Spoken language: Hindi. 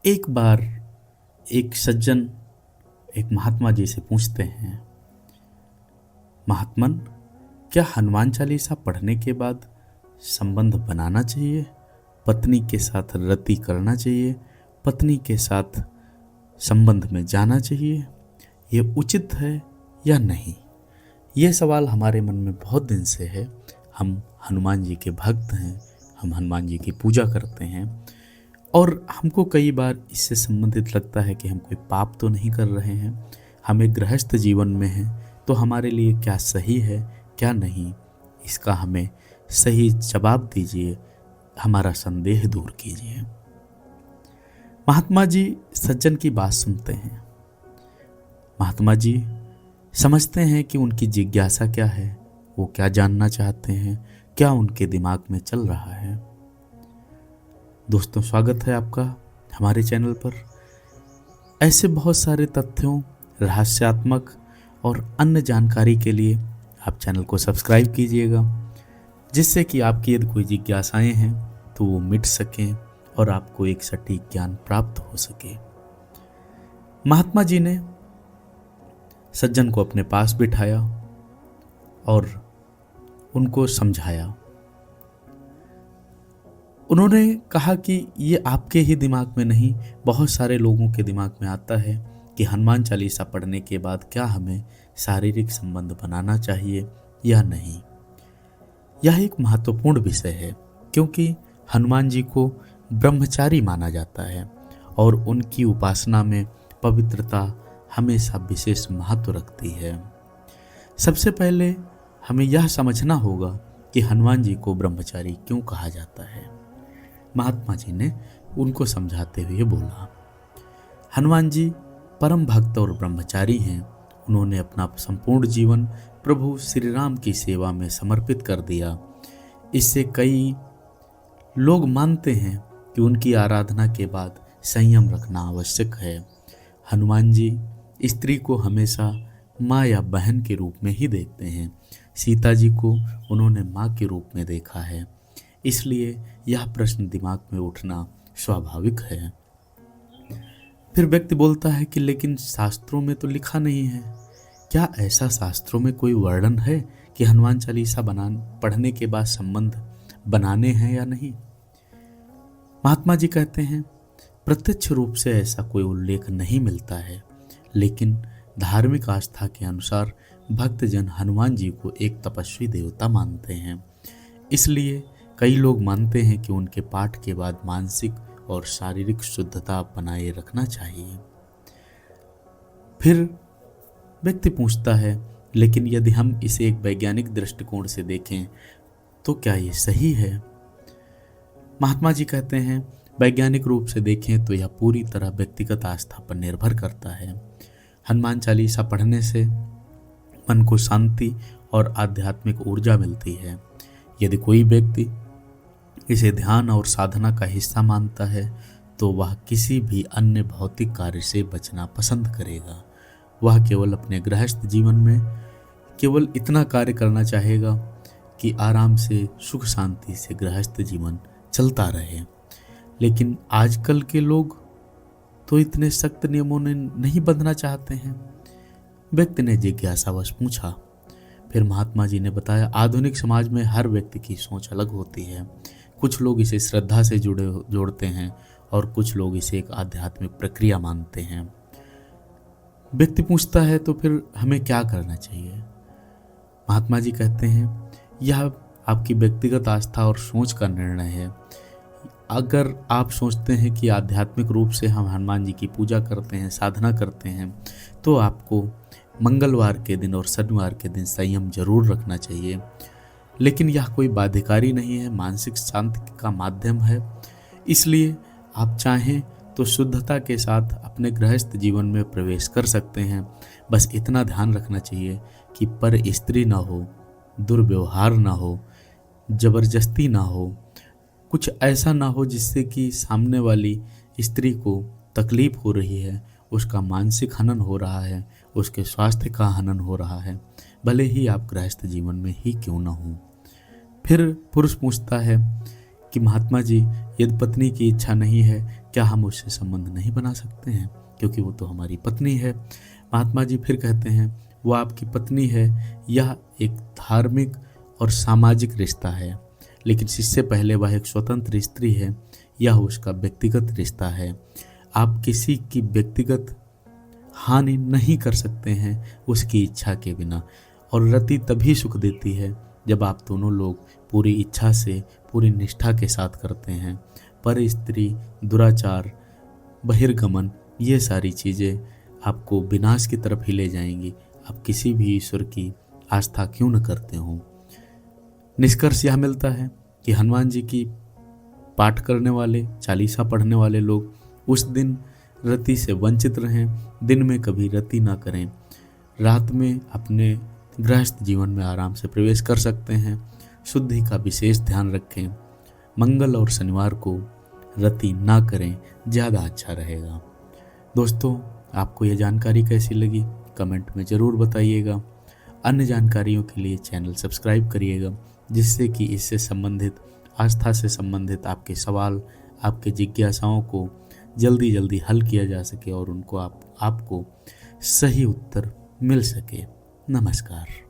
एक बार एक सज्जन एक महात्मा जी से पूछते हैं, महात्मन, क्या हनुमान चालीसा पढ़ने के बाद संबंध बनाना चाहिए? पत्नी के साथ रति करना चाहिए? पत्नी के साथ संबंध में जाना चाहिए? ये उचित है या नहीं? ये सवाल हमारे मन में बहुत दिन से है। हम हनुमान जी के भक्त हैं, हम हनुमान जी की पूजा करते हैं और हमको कई बार इससे संबंधित लगता है कि हम कोई पाप तो नहीं कर रहे हैं। हम एक गृहस्थ जीवन में हैं, तो हमारे लिए क्या सही है क्या नहीं, इसका हमें सही जवाब दीजिए, हमारा संदेह दूर कीजिए। महात्मा जी सज्जन की बात सुनते हैं। महात्मा जी समझते हैं कि उनकी जिज्ञासा क्या है, वो क्या जानना चाहते हैं, क्या उनके दिमाग में चल रहा है। दोस्तों, स्वागत है आपका हमारे चैनल पर। ऐसे बहुत सारे तथ्यों, रहस्यात्मक और अन्य जानकारी के लिए आप चैनल को सब्सक्राइब कीजिएगा, जिससे कि आपकी यदि कोई जिज्ञासाएं हैं तो वो मिट सकें और आपको एक सटीक ज्ञान प्राप्त हो सके। महात्मा जी ने सज्जन को अपने पास बिठाया और उनको समझाया। उन्होंने कहा कि ये आपके ही दिमाग में नहीं, बहुत सारे लोगों के दिमाग में आता है कि हनुमान चालीसा पढ़ने के बाद क्या हमें शारीरिक संबंध बनाना चाहिए या नहीं। यह एक महत्वपूर्ण विषय है, क्योंकि हनुमान जी को ब्रह्मचारी माना जाता है और उनकी उपासना में पवित्रता हमेशा विशेष महत्व रखती है। सबसे पहले हमें यह समझना होगा कि हनुमान जी को ब्रह्मचारी क्यों कहा जाता है। महात्मा जी ने उनको समझाते हुए बोला, हनुमान जी परम भक्त और ब्रह्मचारी हैं। उन्होंने अपना संपूर्ण जीवन प्रभु श्री राम की सेवा में समर्पित कर दिया। इससे कई लोग मानते हैं कि उनकी आराधना के बाद संयम रखना आवश्यक है। हनुमान जी स्त्री को हमेशा माँ या बहन के रूप में ही देखते हैं। सीता जी को उन्होंने माँ के रूप में देखा है। इसलिए यह प्रश्न दिमाग में उठना स्वाभाविक है। फिर व्यक्ति बोलता है कि लेकिन शास्त्रों में तो लिखा नहीं है। क्या ऐसा शास्त्रों में कोई वर्णन है कि हनुमान चालीसा पढ़ने के बाद संबंध बनाने हैं या नहीं? महात्मा जी कहते हैं, प्रत्यक्ष रूप से ऐसा कोई उल्लेख नहीं मिलता है, लेकिन धार्मिक आस्था के अनुसार भक्तजन हनुमान जी को एक तपस्वी देवता मानते हैं। इसलिए कई लोग मानते हैं कि उनके पाठ के बाद मानसिक और शारीरिक शुद्धता बनाए रखना चाहिए। फिर व्यक्ति पूछता है, लेकिन यदि हम इसे एक वैज्ञानिक दृष्टिकोण से देखें तो क्या ये सही है? महात्मा जी कहते हैं, वैज्ञानिक रूप से देखें तो यह पूरी तरह व्यक्तिगत आस्था पर निर्भर करता है। हनुमान चालीसा पढ़ने से मन को शांति और आध्यात्मिक ऊर्जा मिलती है। यदि कोई व्यक्ति इसे ध्यान और साधना का हिस्सा मानता है तो वह किसी भी अन्य भौतिक कार्य से बचना पसंद करेगा। वह केवल अपने गृहस्थ जीवन में केवल इतना कार्य करना चाहेगा कि आराम से सुख शांति से गृहस्थ जीवन चलता रहे। लेकिन आजकल के लोग तो इतने सख्त नियमों ने नहीं बंधना चाहते हैं। व्यक्ति ने जिज्ञासावश पूछा। फिर महात्मा जी ने बताया, आधुनिक समाज में हर व्यक्ति की सोच अलग होती है। कुछ लोग इसे श्रद्धा से जोड़ते हैं और कुछ लोग इसे एक आध्यात्मिक प्रक्रिया मानते हैं। व्यक्ति पूछता है, तो फिर हमें क्या करना चाहिए? महात्मा जी कहते हैं, यह आपकी व्यक्तिगत आस्था और सोच का निर्णय है। अगर आप सोचते हैं कि आध्यात्मिक रूप से हम हनुमान जी की पूजा करते हैं, साधना करते हैं, तो आपको मंगलवार के दिन और शनिवार के दिन संयम जरूर रखना चाहिए। लेकिन यह कोई बाध्यकारी नहीं है, मानसिक शांति का माध्यम है। इसलिए आप चाहें तो शुद्धता के साथ अपने गृहस्थ जीवन में प्रवेश कर सकते हैं। बस इतना ध्यान रखना चाहिए कि पर स्त्री ना हो, दुर्व्यवहार ना हो, जबरदस्ती ना हो, कुछ ऐसा ना हो जिससे कि सामने वाली स्त्री को तकलीफ हो रही है, उसका मानसिक हनन हो रहा है, उसके स्वास्थ्य का हनन हो रहा है, भले ही आप गृहस्थ जीवन में ही क्यों ना हो। फिर पुरुष पूछता है कि महात्मा जी, यदि पत्नी की इच्छा नहीं है क्या हम उससे संबंध नहीं बना सकते हैं, क्योंकि वो तो हमारी पत्नी है। महात्मा जी फिर कहते हैं, वो आपकी पत्नी है, यह एक धार्मिक और सामाजिक रिश्ता है, लेकिन इससे पहले वह एक स्वतंत्र स्त्री है, यह उसका व्यक्तिगत रिश्ता है। आप किसी की व्यक्तिगत हानि नहीं कर सकते हैं उसकी इच्छा के बिना, और रति तभी सुख देती है जब आप दोनों लोग पूरी इच्छा से, पूरी निष्ठा के साथ करते हैं। पर स्त्री, दुराचार, बहिर्गमन, ये सारी चीज़ें आपको विनाश की तरफ ही ले जाएंगी, आप किसी भी ईश्वर की आस्था क्यों न करते हो। निष्कर्ष यह मिलता है कि हनुमान जी की पाठ करने वाले, चालीसा पढ़ने वाले लोग उस दिन रति से वंचित रहें, दिन में कभी रति ना करें, रात में अपने गृहस्थ जीवन में आराम से प्रवेश कर सकते हैं। शुद्धि का विशेष ध्यान रखें, मंगल और शनिवार को रति ना करें, ज़्यादा अच्छा रहेगा। दोस्तों, आपको यह जानकारी कैसी लगी कमेंट में ज़रूर बताइएगा। अन्य जानकारियों के लिए चैनल सब्सक्राइब करिएगा, जिससे कि इससे संबंधित, आस्था से संबंधित आपके सवाल, आपके जिज्ञासाओं को जल्दी हल किया जा सके और उनको आपको सही उत्तर मिल सके। नमस्कार।